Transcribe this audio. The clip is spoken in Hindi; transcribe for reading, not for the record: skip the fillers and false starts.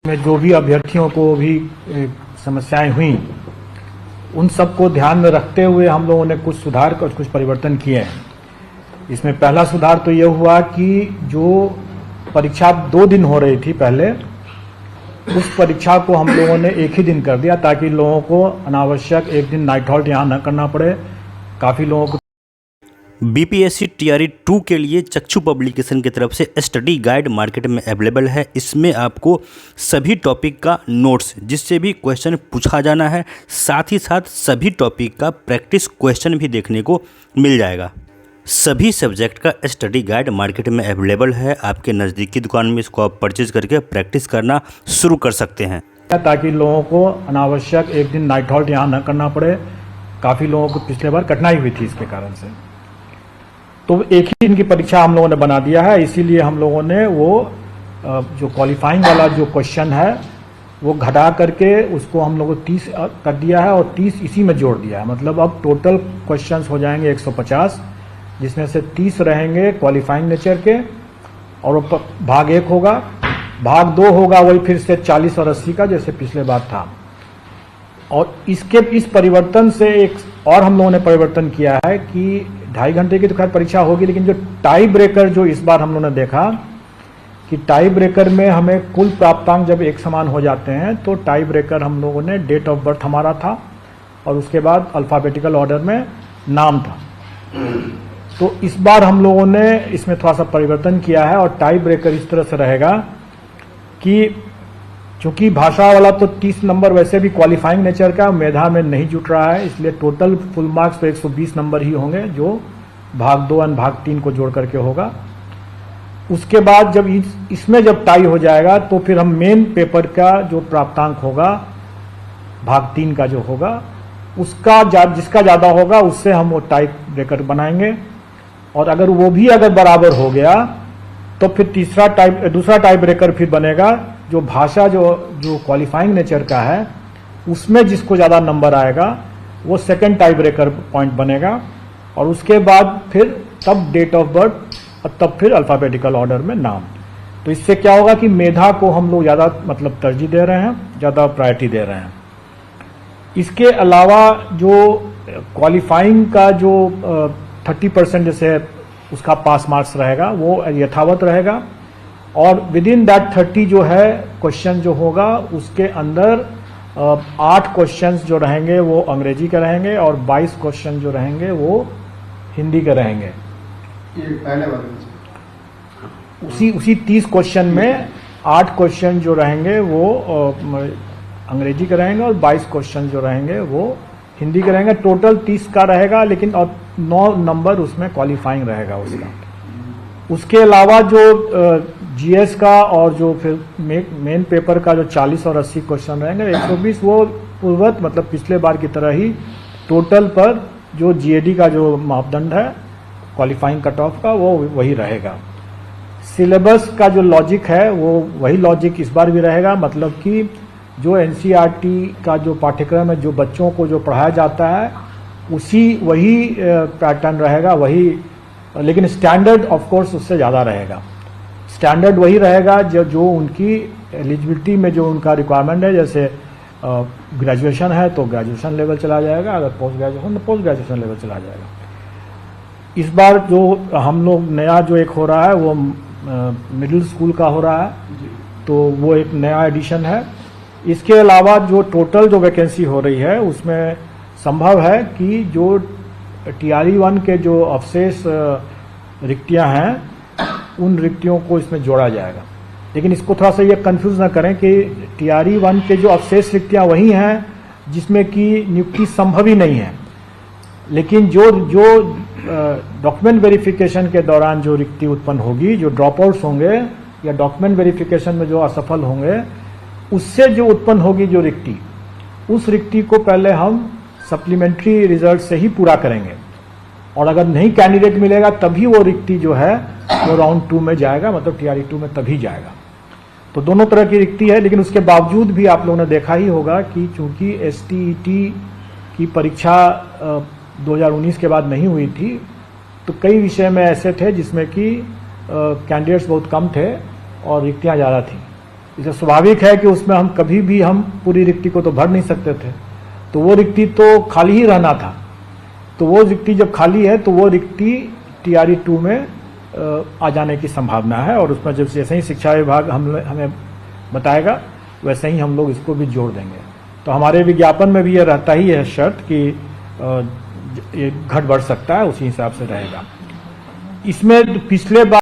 में जो भी अभ्यर्थियों को भी समस्याएं हुई, उन सबको ध्यान में रखते हुए हम लोगों ने कुछ सुधार और कुछ परिवर्तन किए हैं। इसमें पहला सुधार तो ये हुआ कि जो परीक्षा 2 दिन हो रही थी पहले, उस परीक्षा को हम लोगों ने एक ही दिन कर दिया ताकि लोगों को अनावश्यक एक दिन नाइट हॉल्ट यहाँ न करना पड़े। काफ़ी लोगों को बीपीएससी टीआरई 2 के लिए चक्षु पब्लिकेशन की तरफ से स्टडी गाइड मार्केट में अवेलेबल है। इसमें आपको सभी टॉपिक का नोट्स, जिससे भी क्वेश्चन पूछा जाना है, साथ ही साथ सभी टॉपिक का प्रैक्टिस क्वेश्चन भी देखने को मिल जाएगा। सभी सब्जेक्ट का स्टडी गाइड मार्केट में अवेलेबल है। आपके नज़दीकी दुकान में इसको आप परचेज करके प्रैक्टिस करना शुरू कर सकते हैं, ताकि लोगों को अनावश्यक एक दिन नाइट हॉल्ट यहाँ न करना पड़े। काफ़ी लोगों को पिछले बार कठिनाई हुई थी इसके कारण से, तो एक ही दिन की परीक्षा हम लोगों ने बना दिया है। इसीलिए हम लोगों ने वो जो क्वालिफाइंग वाला जो क्वेश्चन है वो घटा करके उसको हम लोगों को 30 कर दिया है और 30 इसी में जोड़ दिया है। मतलब अब टोटल क्वेश्चंस हो जाएंगे 150, जिसमें से 30 रहेंगे क्वालिफाइंग नेचर के और भाग 1 होगा, भाग 2 होगा वही फिर से 40 और 80 का जैसे पिछले बार था। और इस परिवर्तन से एक और हम लोगों ने परिवर्तन किया है कि 2.5 घंटे की तो खैर परीक्षा होगी, लेकिन जो टाई ब्रेकर जो इस बार हम लोगों ने देखा कि टाई ब्रेकर में हमें कुल प्राप्तांक जब एक समान हो जाते हैं तो टाई ब्रेकर हम लोगों ने डेट ऑफ बर्थ हमारा था और उसके बाद अल्फ़ाबेटिकल ऑर्डर में नाम था। तो इस बार हम लोगों ने इसमें थोड़ा सा परिवर्तन किया है और टाई ब्रेकर इस तरह से रहेगा कि चूंकि भाषा वाला तो 30 नंबर वैसे भी क्वालिफाइंग नेचर का मेधा में नहीं जुट रहा है, इसलिए टोटल फुल मार्क्स तो 120 नंबर ही होंगे जो भाग 2 और भाग 3 को जोड़ करके होगा। उसके बाद जब इसमें जब टाई हो जाएगा तो फिर हम मेन पेपर का जो प्राप्तांक होगा भाग 3 का जो होगा उसका जिसका ज़्यादा होगा उससे हम वो टाई ब्रेकर बनाएंगे। और अगर वो भी अगर बराबर हो गया तो फिर दूसरा टाई ब्रेकर फिर बनेगा जो भाषा जो क्वालिफाइंग नेचर का है उसमें जिसको ज़्यादा नंबर आएगा वो सेकंड टाई ब्रेकर पॉइंट बनेगा। और उसके बाद फिर तब डेट ऑफ बर्थ और तब फिर अल्फ़ाबेटिकल ऑर्डर में नाम। तो इससे क्या होगा कि मेधा को हम लोग ज़्यादा मतलब तरजीह दे रहे हैं, ज़्यादा प्रायोरिटी दे रहे हैं। इसके अलावा जो क्वालिफाइंग का जो 30% जैसे उसका पास मार्क्स रहेगा वो यथावत रहेगा और विद इन दैट 30 जो है क्वेश्चन जो होगा उसके अंदर 8 क्वेश्चंस जो रहेंगे वो अंग्रेजी के रहेंगे और 22 क्वेश्चन जो रहेंगे वो हिंदी के रहेंगे। ये पहले वाले उसी 30 क्वेश्चन में 8 क्वेश्चन जो रहेंगे वो अंग्रेजी के रहेंगे और 22 क्वेश्चन जो रहेंगे वो हिंदी के रहेंगे। टोटल 30 का रहेगा, लेकिन और 9 नंबर उसमें क्वालिफाइंग रहेगा उसका। उसके अलावा जो जीएस का और जो फिर मेन पेपर का जो 40 और 80 क्वेश्चन रहेंगे 120 वो पूर्वत मतलब पिछले बार की तरह ही टोटल पर जो जीएडी का जो मापदंड है क्वालिफाइंग कट ऑफ का वो वही रहेगा। सिलेबस का जो लॉजिक है वो वही लॉजिक इस बार भी रहेगा, मतलब कि जो एनसीईआरटी का जो पाठ्यक्रम है जो बच्चों को जो पढ़ाया जाता है वही पैटर्न रहेगा वही, लेकिन स्टैंडर्ड ऑफ कोर्स उससे ज़्यादा रहेगा। स्टैंडर्ड वही रहेगा जो उनकी एलिजिबिलिटी में जो उनका रिक्वायरमेंट है, जैसे ग्रेजुएशन है तो ग्रेजुएशन लेवल चला जाएगा, अगर पोस्ट ग्रेजुएशन तो पोस्ट ग्रेजुएशन लेवल चला जाएगा। इस बार जो हम लोग नया जो एक हो रहा है वो मिडिल स्कूल का हो रहा है, तो वो एक नया एडिशन है। इसके अलावा जो टोटल जो वैकेंसी हो रही है उसमें संभव है कि जो टीआरई 1 के जो अवशेष रिक्तियां हैं उन रिक्तियों को इसमें जोड़ा जाएगा। लेकिन इसको थोड़ा सा ये कंफ्यूज ना करें कि टीआरई 1 के जो अवशेष रिक्तियां वही हैं जिसमें कि नियुक्ति संभव ही नहीं है, लेकिन जो डॉक्यूमेंट वेरिफिकेशन के दौरान जो रिक्ति उत्पन्न होगी, जो ड्रॉप आउट्स होंगे या डॉक्यूमेंट वेरिफिकेशन में जो असफल होंगे उससे जो उत्पन्न होगी जो रिक्ति, उस रिक्ति को पहले हम सप्लीमेंट्री रिजल्ट से ही पूरा करेंगे और अगर नहीं कैंडिडेट मिलेगा तभी वो रिक्ति जो है वो राउंड 2 में जाएगा, मतलब टीआरई 2 में तभी जाएगा। तो दोनों तरह की रिक्ति है, लेकिन उसके बावजूद भी आप लोगों ने देखा ही होगा कि चूंकि एसटीईटी की परीक्षा 2019 के बाद नहीं हुई थी तो कई विषय में ऐसे थे जिसमें कि कैंडिडेट्स बहुत कम थे और रिक्तियां ज़्यादा थी। इसे स्वाभाविक है कि उसमें हम कभी भी हम पूरी रिक्ति को तो भर नहीं सकते थे, तो वो रिक्ति तो खाली ही रहना था। तो वो रिक्ति जब खाली है तो वो रिक्ति टीआरई 2 में आ जाने की संभावना है, और उसमें जब जैसे ही शिक्षा विभाग हमें बताएगा वैसे ही हम लोग इसको भी जोड़ देंगे। तो हमारे विज्ञापन में भी ये रहता ही है शर्त कि ये घट बढ़ सकता है, उसी हिसाब से रहेगा। इसमें पिछले बार